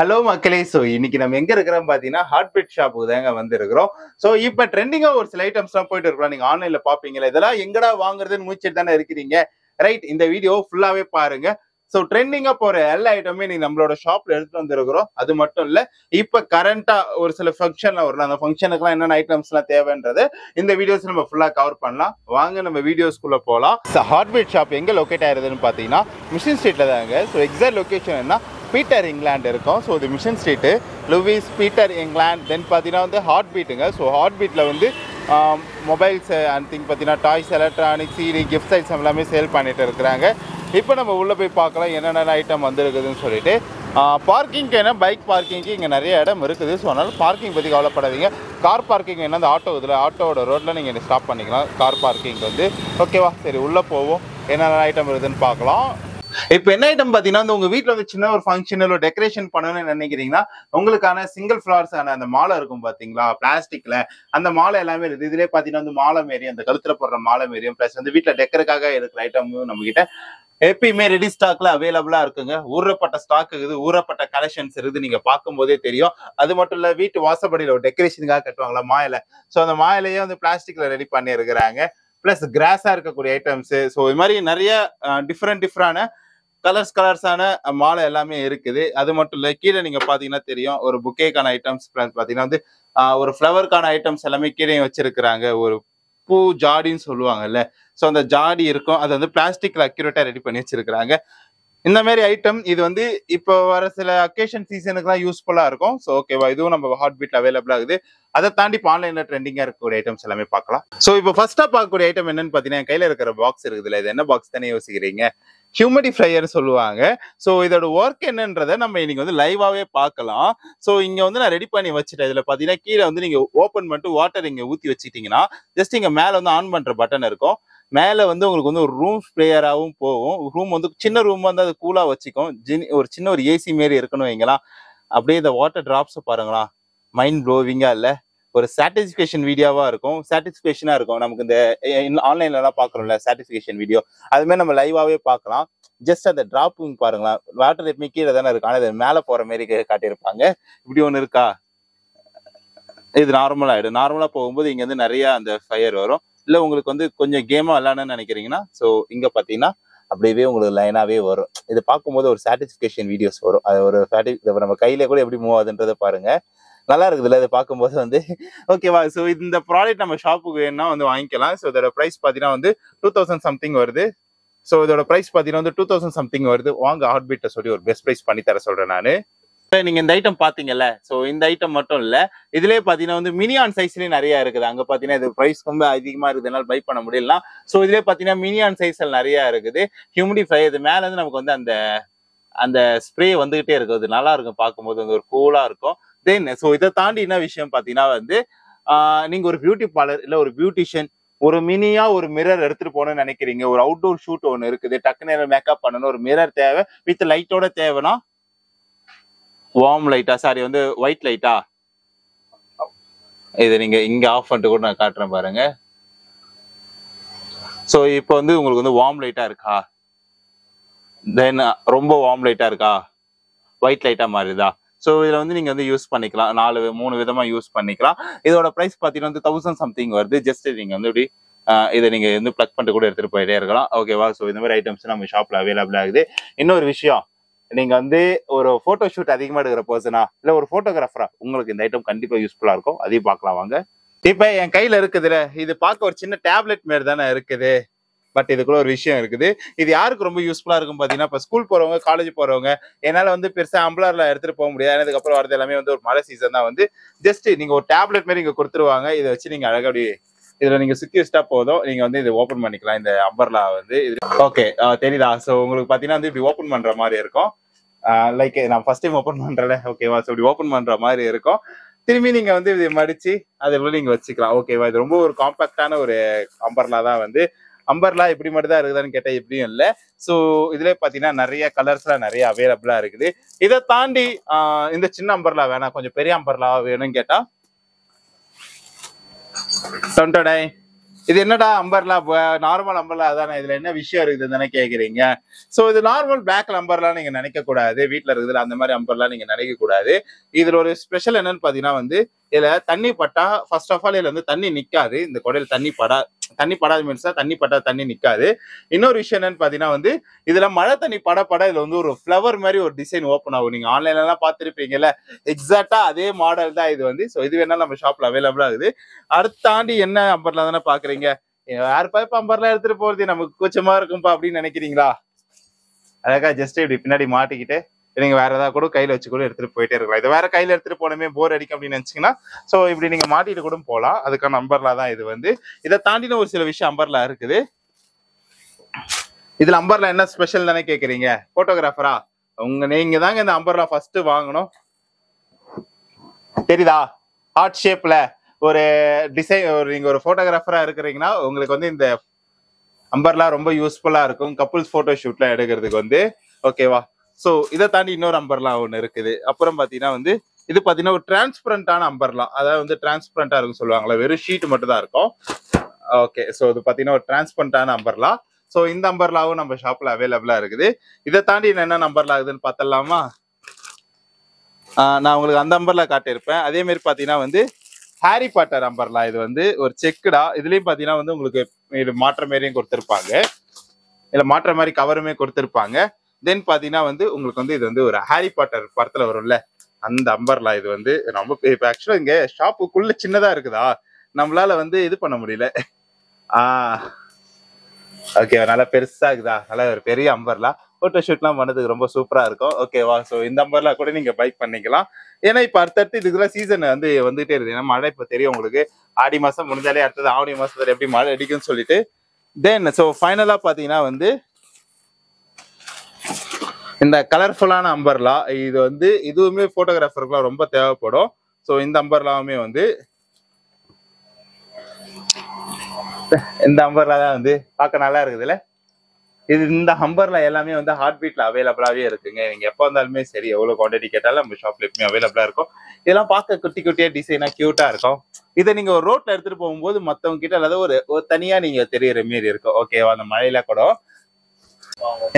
Hello மக்களே. So இன்னைக்கு நம்ம எங்க இருக்கிறோம் பார்த்தீங்கன்னா ஹார்ட்பீட் ஷாப்புக்கு தாங்க வந்திருக்கிறோம். ஸோ இப்போ ட்ரெண்டிங்காக ஒரு சில ஐட்டம்ஸ்லாம் போயிட்டு இருக்கலாம். நீங்கள் ஆன்லைனில் பார்ப்பீங்களா, இதெல்லாம் எங்கடா வாங்குறதுன்னு மூச்சிட்டு தானே இருக்கிறீங்க. ரைட், இந்த வீடியோ ஃபுல்லாகவே பாருங்க. ஸோ ட்ரெண்டிங்காக போகிற எல்லா ஐட்டமே நீ நம்மளோட ஷாப்ல எடுத்துட்டு வந்துருக்கிறோம். அது மட்டும் இல்லை, இப்போ கரண்டாக ஒரு சில ஃபங்க்ஷன்லாம் வரலாம். அந்த ஃபங்க்ஷனுக்குலாம் என்னென்ன ஐட்டம்ஸ்லாம் தேவைன்றது இந்த வீடியோஸ் நம்ம ஃபுல்லாக கவர் பண்ணலாம். வாங்க நம்ம வீடியோஸ்குள்ளே போகலாம். ஹார்ட்பீட் ஷாப் எங்கே லொக்கேட் ஆயிருதுன்னு பார்த்தீங்கன்னா மிஷின் ஸ்ட்ரீட்டில் தாங்க. ஸோ எக்ஸாக்ட் லொக்கேஷன் என்ன, பீட்டர் இங்கிலாந்து இருக்கும். ஸோ இது Mission street, Louis Peter England. Then பார்த்தீங்கன்னா வந்து ஹார்ட் பீட்டுங்க. ஸோ ஹார்ட் பீட்டில் வந்து மொபைல்ஸ் அண்ட் திங் பார்த்தீங்கன்னா toys, electronics, CD, gift item எல்லாமே சேல் பண்ணிட்டு இருக்கிறாங்க. இப்போ நம்ம உள்ளே போய் பார்க்கலாம் என்னென்ன ஐட்டம் வந்துருக்குதுன்னு சொல்லிட்டு. பார்க்கிங்க்கு என்ன, பைக் பார்க்கிங்க்கு இங்கே நிறைய இடம் இருக்குது. ஸோ அதனால் பார்க்கிங் பற்றி கவலைப்படாதீங்க. கார் பார்க்கிங் என்ன, அந்த ஆட்டோ இதில் ஆட்டோவோட ரோட்டில் நீங்கள் ஸ்டாப் பண்ணிக்கலாம் கார் பார்க்கிங் வந்து. ஓகேவா, சரி உள்ளே போவோம், என்னென்ன ஐட்டம் இருக்குதுன்னு பார்க்கலாம். இப்போ என்ன ஐட்டம் பார்த்தீங்கன்னா, உங்க வீட்டில் வந்து சின்ன ஒரு ஃபங்க்ஷன் இல்லை டெக்கரேஷன் பண்ணணும்னு நினைக்கிறீங்கன்னா உங்களுக்கான சிங்கிள் ஃப்ளார்ஸான அந்த மாலை இருக்கும் பார்த்தீங்களா, பிளாஸ்டிக்ல அந்த மாலை எல்லாமே இருக்குது. இதுலேயே பார்த்தீங்கன்னா வந்து மாலை மாரியும், அந்த கழுத்துல போடுற மாலை மாரியும், ப்ளஸ் வந்து வீட்டில் டெக்கருக்காக இருக்கிற ஐட்டமும் நம்ம கிட்ட எப்பயுமே ரெடி ஸ்டாக்ல அவைலபிளா இருக்குங்க. ஊறப்பட்ட ஸ்டாக் இருக்குது, ஊறப்பட்ட கலெக்ஷன்ஸ் இருக்குது, நீங்க பார்க்கும் போதே தெரியும். அது மட்டும் இல்ல, வீட்டு வாசப்படியில ஒரு டெக்கரேஷனுக்காக கட்டுவாங்களா மாயில, ஸோ அந்த மாயிலையே வந்து பிளாஸ்டிக்ல ரெடி பண்ணி இருக்கிறாங்க. பிளஸ் கிராஸா இருக்கக்கூடிய ஐட்டம்ஸ். ஸோ இது மாதிரி நிறைய டிஃப்ரெண்டான கலர்ஸான மாலை எல்லாமே இருக்குது. அது மட்டும் இல்ல, கீழே நீங்க பாத்தீங்கன்னா தெரியும் ஒரு புக்கேக்கான ஐட்டம்ஸ், பாத்தீங்கன்னா வந்து ஒரு ஃப்ளவருக்கான ஐட்டம்ஸ் எல்லாமே கீழே வச்சிருக்கிறாங்க. ஒரு பூ ஜாடின்னு சொல்லுவாங்கல்ல, ஸோ அந்த ஜாடி இருக்கும், அது வந்து பிளாஸ்டிக்ல அக்யூரேட்டா ரெடி பண்ணி வச்சிருக்கிறாங்க. இந்த மாதிரி ஐட்டம் இது வந்து இப்போ வர சில அக்கேஷன் சீசனுக்குலாம் யூஸ்ஃபுல்லா இருக்கும். ஸோ ஓகேவா, இதுவும் நம்ம ஹார்ட் பீட்ல அவைலபிள் ஆகுது. அதை தாண்டி இப்போ ஆன்லைன்ல ட்ரெண்டிங்கா இருக்கக்கூடிய ஐட்டம்ஸ் எல்லாமே பார்க்கலாம். ஸோ இப்போ ஃபர்ஸ்டா பார்க்கக்கூடிய ஐட்டம் என்னன்னு பார்த்தீங்கன்னா, கையில இருக்கிற பாக்ஸ் இருக்குதுல்ல, இது என்ன பாக்ஸ் தானே யோசிக்கிறீங்க, ஹியூமிடிஃபையர் சொல்லுவாங்க. ஸோ இதோட ஒர்க் என்னன்றதை நம்ம இன்னைக்கு வந்து லைவாவே பார்க்கலாம். ஸோ இங்க வந்து நான் ரெடி பண்ணி வச்சுட்டேன். இதுல பாத்தீங்கன்னா கீழே வந்து நீங்க ஓப்பன் பண்ணிட்டு வாட்டர் இங்க ஊத்தி வச்சுட்டீங்கன்னா ஜஸ்ட் இங்க மேல வந்து ஆன் பண்ற பட்டன் இருக்கும். மேல வந்து உங்களுக்கு வந்து ஒரு ரூம் ஸ்ப்ரேயராகவும் போகும். ரூம் வந்து சின்ன ரூம் வந்து அது கூலா வச்சுக்கும். ஒரு சின்ன ஒரு ஏசி மாரி இருக்கணும் வைங்களாம். அப்படியே இந்த வாட்டர் டிராப்ஸ் பாருங்களா, மைண்ட் ப்ளோவிங்கா இல்ல, ஒரு சாட்டிஸ்ஃபேக்ஷன் வீடியோவா இருக்கும். சாட்டிஸ்ஃபேக்ஷனா இருக்கும். நமக்கு இந்த ஆன்லைன்ல எல்லாம் பாக்குறோம்ல சாட்டிஸ்ஃபேக்ஷன் வீடியோ, அதுமே நம்ம லைவாவே பார்க்கலாம். ஜஸ்ட் அந்த டிராப்பிங் பாருங்களா, வாட்டர் எப்பவுமே கீழே தானே இருக்கும், ஆனால் அது மேலே போற மாதிரி காட்டியிருப்பாங்க. இப்படி ஒன்று இருக்கா, இது நார்மலா ஆயிடும். நார்மலா போகும்போது இங்க வந்து நிறைய அந்த ஃபயர் வரும். இல்ல உங்களுக்கு வந்து கொஞ்சம் கேமா விளையாடணும்னு நினைக்கிறீங்கன்னா, ஸோ இங்க பாத்தீங்கன்னா அப்படியே உங்களுக்கு லைனாவே வரும். இது பார்க்கும்போது ஒரு சாட்டிஸ்ஃபேக்ஷன் வீடியோஸ் வரும். அது ஒரு நம்ம கையில கூட எப்படி மூவ் ஆகுதுன்றதை பாருங்க, நல்லா இருக்குதுல்ல இது பார்க்கும்போது வந்து. ஓகேவா, ஸோ இந்த ப்ராடக்ட் நம்ம ஷாப்புக்கு வேணும்னா வந்து வாங்கிக்கலாம். ஸோ இதோட ப்ரைஸ் பார்த்தீங்கன்னா வந்து 2000 சம்திங் வருது. ஸோ இதோட ப்ரைஸ் பார்த்தீங்கன்னா வந்து 2000 சம்திங் வருது. வாங்க ஹார்ட் பீட்டை சொல்லி ஒரு பெஸ்ட் ப்ரைஸ் பண்ணி தர சொல்றேன் நான். நீங்க இந்த ஐட்டம் பாத்தீங்கல்ல, சோ இந்த ஐட்டம் மட்டும் இல்ல, இதுலயே பாத்தீங்கன்னா வந்து மினியான் சைஸ்லயும் நிறைய இருக்குது. அங்க பாத்தீங்கன்னா இது பிரைஸ் ரொம்ப அதிகமா இருக்குதுனால பை பண்ண முடியல. சோ இதுலயே பாத்தீங்கன்னா மினியான் சைஸ்ல நிறைய இருக்குது. ஹியூமிடிஃபை, இது மேல இருந்து நமக்கு வந்து அந்த அந்த ஸ்ப்ரே வந்துகிட்டே இருக்குது. நல்லா இருக்கும் பார்க்கும்போது, வந்து ஒரு கூலா இருக்கும். தென் சோ இதை தாண்டி என்ன விஷயம் பாத்தீங்கன்னா வந்து, நீங்க ஒரு பியூட்டி பார்லர் இல்ல ஒரு பியூட்டிஷியன் ஒரு மினியா ஒரு மிரர் எடுத்துட்டு போகணும்னு நினைக்கிறீங்க, ஒரு அவுட்டோர் ஷூட் ஒன்று இருக்குது, டக்குனு மேக்கப் பண்ணணும், ஒரு மிரர் தேவை வித் லைட்டோட தேவைன்னா, வார்ம் லைட்டா, சாரி வந்து ஒயிட் லைட்டா, இதை நீங்க இங்க ஆஃப் பண்ணிட்டு கூட நான் காட்டுறேன் பாருங்க. சோ இப்போ வந்து உங்களுக்கு வந்து வார்ம் லைட்டா இருக்கா, தென் ரொம்ப வார்ம் லைட்டா இருக்கா, ஒயிட் லைட்டா மாறுதா. ஸோ இதுல வந்து நீங்க வந்து யூஸ் பண்ணிக்கலாம், 3 விதமா யூஸ் பண்ணிக்கலாம். இதோட பிரைஸ் பாத்தீங்கன்னா வந்து 1000 சம்திங் வருது. ஜஸ்ட் நீங்க வந்து இப்படி இதை நீங்க வந்து பிளக் பண்ணிட்டு கூட எடுத்துட்டு போயிட்டே இருக்கலாம். ஓகேவா, ஸோ இந்த மாதிரி ஐட்டம்ஸ் நம்ம ஷாப்ல அவைலபிள் ஆகுது. இன்னொரு விஷயம், நீங்க வந்து ஒரு போட்டோ ஷூட் அதிகமா எடுக்கிற பர்சனா இல்ல ஒரு போட்டோகிராஃபரா, உங்களுக்கு இந்த ஐட்டம் கண்டிப்பா யூஸ்ஃபுல்லா இருக்கும். அதையும் பார்க்கலாம் வாங்க. இப்ப என் கையில இருக்குதுல, இது பார்க்க ஒரு சின்ன டேப்லெட் மாரி தானே இருக்குது. பட் இதுக்குள்ள ஒரு விஷயம் இருக்குது. இது யாருக்கு ரொம்ப யூஸ்ஃபுல்லா இருக்கும் பாத்தீங்கன்னா, இப்ப ஸ்கூல் போறவங்க, காலேஜ் போறவங்க, என்னால வந்து பெருசா அம்பலர்ல எடுத்துட்டு போக முடியாது. அதுக்கப்புறம் வரது எல்லாமே வந்து ஒரு மழை சீசன் தான் வந்து ஜஸ்ட் நீங்க ஒரு டேப்லெட் மாதிரி இங்க கொடுத்துருவாங்க. இதை வச்சு நீங்க அழகா அப்படி இதுல நீங்க சுத்தி வச்சுட்டா போதும், நீங்க வந்து இதை ஓபன் பண்ணிக்கலாம். இந்த அம்பர்லா வந்து ஓகே தெரியுதா. சோ உங்களுக்கு பாத்தீங்கன்னா வந்து இப்படி ஓபன் பண்ற மாதிரி இருக்கும். லைக் நான் ஃபர்ஸ்ட் டைம் ஓப்பன் பண்றேன். ஓகேவா, ஸோ இப்படி ஓப்பன் பண்ற மாதிரி இருக்கும். திரும்பி நீங்க வந்து இதை மடிச்சு அதை எவ்வளவு நீங்க வச்சுக்கலாம். ஓகேவா, இது ரொம்ப ஒரு காம்பாக்டான ஒரு அம்பர்லா தான் வந்து. அம்பர்லா இப்படி மட்டும் தான் இருக்குதான்னு கேட்டா எப்படியும் இல்லை. ஸோ இதுல பாத்தீங்கன்னா நிறைய கலர்ஸ்லாம் நிறைய அவைலபிளா இருக்குது. இதை தாண்டி இந்த சின்ன அம்பர்லா வேணாம், கொஞ்சம் பெரிய அம்பர்லா வேணும்னு கேட்டா இது என்னடா அம்பர்லா, நார்மல் அம்பர்லா அதானே, இதுல என்ன விஷயம் இருக்குது தானே கேக்குறீங்க. சோ இது நார்மல் பிளாக் அம்பர்லா நீங்க நினைக்க கூடாது, வீட்டுல இருக்குதுல அந்த மாதிரி அம்பர்லா நீங்க நினைக்க கூடாது. இதுல ஒரு ஸ்பெஷல் என்னன்னு பாத்தீங்கன்னா வந்து, இதுல தண்ணி பட்டா ஃபர்ஸ்ட் ஆஃப் ஆல் இதுல வந்து தண்ணி நிக்காது. இந்த குடையில தண்ணி படாது மீன்ஸ் தண்ணி பட்டா தண்ணி நிக்காது. இன்னொரு விஷயம் என்னன்னு பாத்தீங்கன்னா வந்து, இதுல மழை தண்ணி பட இதுல வந்து ஒரு ஃபிளவர் மாதிரி ஒரு டிசைன் ஓப்பன் ஆகும். நீங்க ஆன்லைன்ல எல்லாம் பாத்துருப்பீங்கல்ல, எக்ஸாக்டா அதே மாடல் தான் இது வந்து. சோ இது வேணாலும் நம்ம ஷாப்ல அவைலபிளா இருக்குது. அடுத்து தாண்டி என்ன அம்பர்லா தானே பாக்குறீங்க, யார் பைப் அம்பர்லா எடுத்துட்டு போறது நமக்கு கூச்சமா இருக்கும்பா அப்படின்னு நினைக்கிறீங்களா? அழகா ஜஸ்ட் இப்படி பின்னாடி மாட்டிக்கிட்டு நீங்க வேற ஏதாவது கூட கையில வச்சு கூட எடுத்துட்டு போயிட்டே இருக்கலாம். இது வேற கையில எடுத்துட்டு போனமே போர் அடிக்கும் அப்படின்னு நினைச்சீங்கன்னா சோ இப்படி நீங்க மாட்டிட்டு கூட போகலாம். அதுக்கான அம்பர்லா தான் இது வந்து. இதை தாண்டின ஒரு சில விஷயம் அம்பர்லா இருக்குது. இதுல அம்பர்லா என்ன ஸ்பெஷல் தானே கேக்குறீங்க, போட்டோகிராஃபரா நீங்க தாங்க இந்த அம்பர்லா ஃபர்ஸ்ட் வாங்கணும். தெரியுதா, ஹார்ட் ஷேப்ல ஒரு டிசைன். நீங்க ஒரு போட்டோகிராஃபரா இருக்கிறீங்கன்னா உங்களுக்கு வந்து இந்த அம்பர்லா ரொம்ப யூஸ்ஃபுல்லா இருக்கும் கப்புள்ஸ் போட்டோ ஷூட்ல எடுக்கிறதுக்கு வந்து. ஓகேவா? சோ இதை தாண்டி இன்னொரு அம்பர்லா ஒண்ணு இருக்குது. அப்புறம் பாத்தீங்கன்னா வந்து இது பாத்தீங்கன்னா ஒரு டிரான்ஸ்பரண்டான அம்பர்லா, அதாவது வந்து டிரான்ஸ்பரண்டா இருக்கும் சொல்லுவாங்களா, வெறும் ஷீட் மட்டும் தான் இருக்கும். ஓகே, சோ இது பாத்தீங்கன்னா ஒரு டிரான்ஸ்பரண்டான அம்பர்லா. சோ இந்த அம்பர்லாவும் நம்ம ஷாப்ல அவைலபிளா இருக்குது. இதை தாண்டி என்ன நம்பர்லா ஆகுதுன்னு பார்த்தலாமா? நான் உங்களுக்கு அந்த அம்பர்லா காட்டியிருப்பேன். அதே மாதிரி பாத்தீங்கன்னா வந்து ஹாரி பாட்டர் அம்பர்லா. இது வந்து ஒரு செக்குடா. இதுலயும் பாத்தீங்கன்னா வந்து உங்களுக்கு இது மாற்ற மாதிரியும் கொடுத்திருப்பாங்க, இல்ல மாற்ற மாதிரி கவருமே கொடுத்திருப்பாங்க. தென் பாத்தீங்கன்னா வந்து உங்களுக்கு வந்து இது வந்து ஒரு ஹாரி பாட்டர் படத்துல வரும்ல அந்த அம்பர்லா. இது வந்து ரொம்ப இப்ப ஆக்சுவலா இங்க ஷாப்புக்குள்ள சின்னதா இருக்குதா, நம்மளால வந்து இது பண்ண முடியல. ஓகே, நல்லா பெருசா இருக்குதா, நல்லா ஒரு பெரிய அம்பர்லா. போட்டோ ஷூட்லாம் பண்ணதுக்கு ரொம்ப சூப்பரா இருக்கும். ஓகேவா? ஸோ இந்த அம்பர்லா கூட நீங்க பை பண்ணிக்கலாம். ஏன்னா இப்ப அடுத்தடுத்து இதுக்குலாம் சீசன் வந்து வந்துட்டே இருக்குது. ஏன்னா மழை இப்ப தெரியும் உங்களுக்கு, ஆடி மாசம் முடிஞ்சாலே அடுத்தது ஆவணி மாசத்துல எப்படி மழை அடிக்கும்னு சொல்லிட்டு. தென் ஸோ ஃபைனலா பாத்தீங்கன்னா வந்து இந்த கலர்ஃபுல்லான அம்பர்லா. இது வந்து இதுவுமே போட்டோகிராஃபருக்குலாம் ரொம்ப தேவைப்படும். ஸோ இந்த அம்பர்லாவுமே வந்து இந்த அம்பர்லா தான் வந்து பார்க்க நல்லா இருக்குதுல்ல. இது இந்த அம்பர்லா எல்லாமே வந்து ஹார்ட் பீட்ல அவைலபிளாவே இருக்குங்க. நீங்க எப்போ வந்தாலுமே சரி, எவ்வளவு குவான்டிட்டி கேட்டாலும் நம்ம ஷாப்ல எப்பவுமே அவைலபிளா இருக்கும். இதெல்லாம் பார்க்க குட்டி குட்டியா டிசைனா கியூட்டா இருக்கும். இதை நீங்க ஒரு ரோட்ல எடுத்துட்டு போகும்போது மத்தவங்க கிட்ட அதாவது ஒரு தனியா நீங்க தெரியற மாரி இருக்கும். ஓகேவா? அந்த மழையில கூட.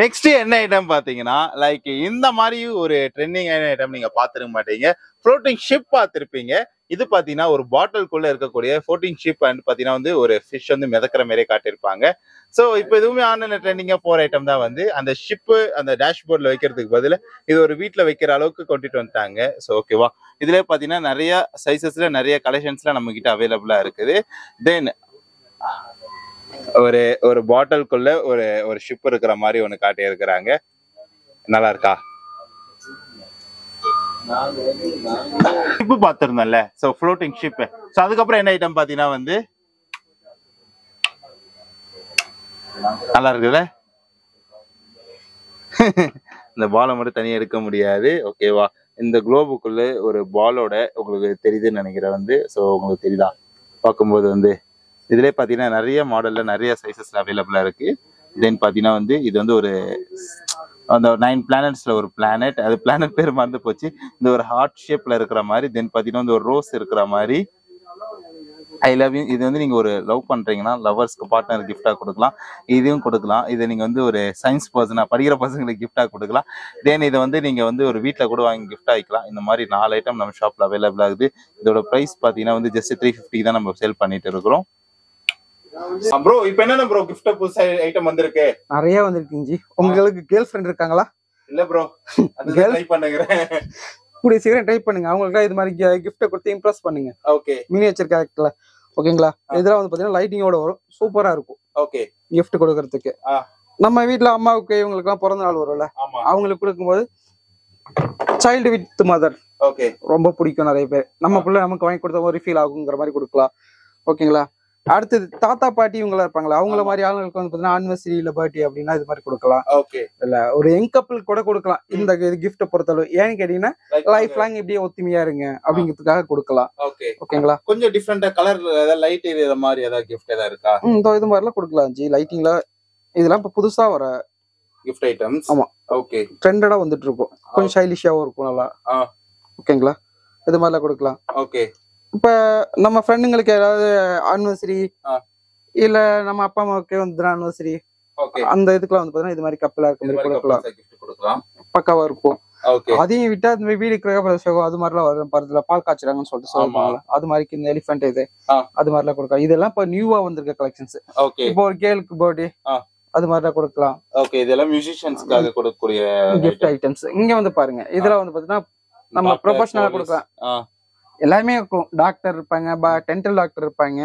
நெக்ஸ்ட் என்ன ஐட்டம் பாத்தீங்கன்னா, லைக் இந்த மாதிரி ஒரு ட்ரெண்டிங் ஐட்டம் நீங்க பாத்துருக்க மாட்டீங்க. ஃப்ளோட்டிங் ஷிப் பார்த்திருப்பீங்க. இது பாத்தீங்கன்னா ஒரு பாட்டிலுக்குள்ள இருக்கக்கூடிய ஃப்ளோட்டிங் ஷிப் அண்ட் பாத்தீங்கன்னா வந்து ஒரு ஃபிஷ் வந்து மிதக்கிற மாதிரி காட்டியிருப்பாங்க. சோ இப்போ இதுவுமே ஆன்லைன்ல ட்ரெண்டிங்கா போற ஐட்டம் தான் வந்து. அந்த ஷிப் அந்த டேஷ்போர்ட்ல வைக்கிறதுக்கு பதில் இது ஒரு வீட்டுல வைக்கிற அளவுக்கு கொண்டுட்டு வந்துட்டாங்க. ஸோ ஓகேவா? இதுல பாத்தீங்கன்னா நிறைய சைசஸ்ல நிறைய கலெக்ஷன்ஸ்ல நம்ம கிட்ட அவைலபிளா இருக்குது. தென் ஒரு பாட்டிலுக்குள்ள ஒரு ஷிப் இருக்கிற மாதிரி ஒண்ணு காட்டி இருக்கிறாங்க. நல்லா இருக்கா? ஷிப் பாத்திருந்தோம்ல, சோ ஃப்ளோட்டிங் ஷிப். சோ அதுக்கப்புறம் என்ன ஐட்டம் பாத்தீங்கன்னா வந்து நல்லா இருக்குல்ல. இந்த பாலை மட்டும் தனியா எடுக்க முடியாது. ஓகேவா? இந்த குளோபுக்குள்ள ஒரு பாலோட உங்களுக்கு தெரியுதுன்னு நினைக்கிறேன் வந்து. சோ உங்களுக்கு தெரியுதா பார்க்கும்போது வந்து இதுலேயே பார்த்தீங்கன்னா நிறைய மாடல்ல நிறைய சைசஸ்ல அவைலபிளா இருக்கு. தென் பார்த்தீங்கன்னா வந்து இது வந்து ஒரு அந்த 9 பிளானட்ஸ்ல ஒரு பிளானட், அது பிளானட் பேர் மறந்து போச்சு. இந்த ஒரு ஹார்ட் ஷேப்ல இருக்கிற மாதிரி, தென் பார்த்தீங்கன்னா வந்து ஒரு ரோஸ் இருக்கிற மாதிரி. I love you. இது வந்து நீங்க ஒரு லவ் பண்றீங்கன்னா லவர்ஸ்க்கு பார்ட்னர் கிஃப்டா கொடுக்கலாம். இதையும் கொடுக்கலாம். இதை நீங்க வந்து ஒரு சயின்ஸ் பர்சனா படிக்கிற பசங்களுக்கு கிஃப்டா கொடுக்கலாம். தென் இதை வந்து நீங்க வந்து ஒரு வீட்டில் கூட வாங்கி கிஃப்ட் ஆகிக்கலாம். இந்த மாதிரி 4 ஐட்டம் நம்ம ஷாப்ல அவைலபிள் ஆகுது. இதோட பிரைஸ் பார்த்தீங்கன்னா வந்து ஜஸ்ட் 350 தான் நம்ம சேல் பண்ணிட்டு இருக்கிறோம். ப்ரோ இப்போ என்ன ப்ரோ கிஃப்ட் புதுசா ஐட்டம் வந்திருக்கு? நிறைய வந்திருக்குங்க. உங்களுக்கு கேர்ள் ஃப்ரெண்ட் இருக்காங்களா? இல்ல ப்ரோ, அது ட்ரை பண்ணுகிறேன். கூடிய சீக்கிரம் ட்ரை பண்ணுங்க. அவங்களுக்கு இது மாதிரி கிஃப்ட் கொடுத்து இம்ப்ரெஸ் பண்ணுங்க. ஓகே, மினியேச்சர் கேரக்டர்ல. ஓகேங்களா? இதெல்லாம் வந்து பாத்தீங்கன்னா லைட்டிங்கோட வரும், சூப்பரா இருக்கும். ஓகே, கிஃப்ட் கொடுக்கறதுக்கு. நம்ம வீட்ல அம்மாவுக்கு இவங்களுக்கு எல்லாம் பிறந்த நாள் வரும்ல, அவங்களுக்கு கொடுக்கும்போது சைல்டு வித் மதர் ஓகே ரொம்ப பிடிக்கும் நிறைய பேர். நம்ம பிள்ளை நமக்கு வாங்கி கொடுத்த ஒரு ஃபீல் ஆகுங்கிற மாதிரி கொடுக்கலாம். ஓகேங்களா? அடுத்தது தாத்தா பாட்டி இவங்களா இருப்பாங்களா, அவங்கள மாதிரி ஆளுங்களுக்கு வந்து பாத்தீங்கன்னா ஆனிவர்சரி இல்ல பர்த்டே அப்படின்னா இது மாதிரி கொடுக்கலாம். ஓகே, இல்ல ஒரு யங் கப்பிள் கூட கொடுக்கலாம் இந்த கிஃப்ட் பொறுத்தளவு. ஏன்னு கேட்டீங்கன்னா லைஃப் லாங் இப்படியே ஒத்துமையா இருங்க அப்படிங்கிறதுக்காக கொடுக்கலாம். ஓகே, ஓகேங்களா? கொஞ்சம் டிஃபரெண்டா கலர் ஏதாவது லைட் இது மாதிரி ஏதாவது கிஃப்ட் ஏதாவது இருக்கா? இது மாதிரிலாம் கொடுக்கலாம் ஜி. லைட்டிங்ல இதெல்லாம் இப்ப புதுசா வர கிஃப்ட் ஐட்டம்ஸ். ஆமா, ஓகே, ட்ரெண்டடா வந்துட்டு இருக்கும். கொஞ்சம் ஸ்டைலிஷாவும் இருக்கும் நல்லா. ஓகேங்களா? இது மாதிரிலாம் கொடுக்கலாம். ஓகே. இப்ப நம்ம ஃப்ரெண்டுங்களுக்கு ஏதாவது ஆனிவர்சரி இல்ல நம்ம அப்பா அம்மாவுக்கு வந்து ஆனிவர்சரி ஓகே அந்த இதுக்குலாம் வந்து பாத்தீங்கன்னா இது மாதிரி கப்பலா இருக்க இந்த மாதிரி மாதிரி கொடுக்கலாம். gift கொடுக்கலாம். பக்காவா இருக்கும். ஓகே அதையும் விட்டா இந்த வீடு கிரகப்பிரவேசம் அது மாதிரிலாம் வரும் படத்துல பால் காய்ச்சறாங்கன்னு சொல்லிட்டு சொல்லுவாங்க. அது மாதிரி இந்த எலிஃபென்ட் இது அது மாதிரிலாம் கொடுக்கலாம். இதெல்லாம் இப்ப நியூவா வந்திருக்க கலெக்ஷன்ஸ். ஓகே இப்போ ஒரு கேர்ளுக்கு பர்த்டே அது மாதிரிலாம் கொடுக்கலாம். ஓகே இதெல்லாம் மியூசிஷியன்ஸ்க்காக கொடுக்கக்கூடிய கிஃப்ட் ஐட்டம்ஸ். இங்க வந்து பாருங்க இதெல்லாம் வந்து பாத்தீங்கன்னா நம்ம ப்ரொஃபஷனலா கொடுக்கலாம். எல்லாமே இருக்கும். டாக்டர் இருப்பாங்க, டென்டல் டாக்டர் இருப்பாங்க,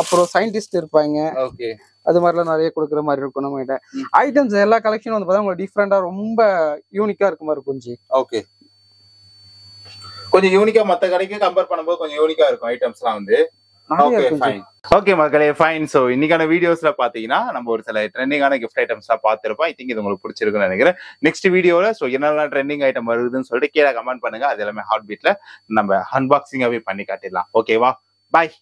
அப்புறம் சயின்டிஸ்ட் இருப்பாங்க. ஓகே அது மாதிரிலாம் நிறைய கொடுக்குற மாதிரி இருக்கும் நம்ம கிட்ட. ஐட்டம்ஸ் எல்லா கலெக்ஷனும் வந்து பார்த்தா உங்களுக்கு டிஃப்ரெண்டா ரொம்ப யூனிக்கா இருக்க மாதிரி இருக்கும் ஜி. ஓகே கொஞ்சம் யூனிக்கா மத்த கடைக்கு கம்பேர் பண்ணும்போது கொஞ்சம் யூனிக்கா இருக்கும் ஐட்டம்ஸ்லாம் வந்து. Okay fine. ஓகே மக்களே ஃபைன். ஸோ இன்னைக்கான வீடியோஸ்ல பாத்தீங்கன்னா நம்ம ஒரு சில ட்ரெண்டிங்கான கிஃப்ட் ஐட்டம்ஸ்லாம் பார்த்திருப்போம். ஐ திங்க் இது உங்களுக்கு பிடிச்சிருக்குன்னு நினைக்கிறேன். நெக்ஸ்ட் வீடியோல ஸோ என்னெல்லாம் ட்ரெண்டிங் ஐட்டம் வருதுன்னு சொல்லிட்டு கீழே கமெண்ட் பண்ணுங்க. அது எல்லாமே ஹார்ட் பீட்ல நம்ம அன்பாக்சிங்காவே பண்ணி காட்டிடலாம். ஓகேவா? பாய்.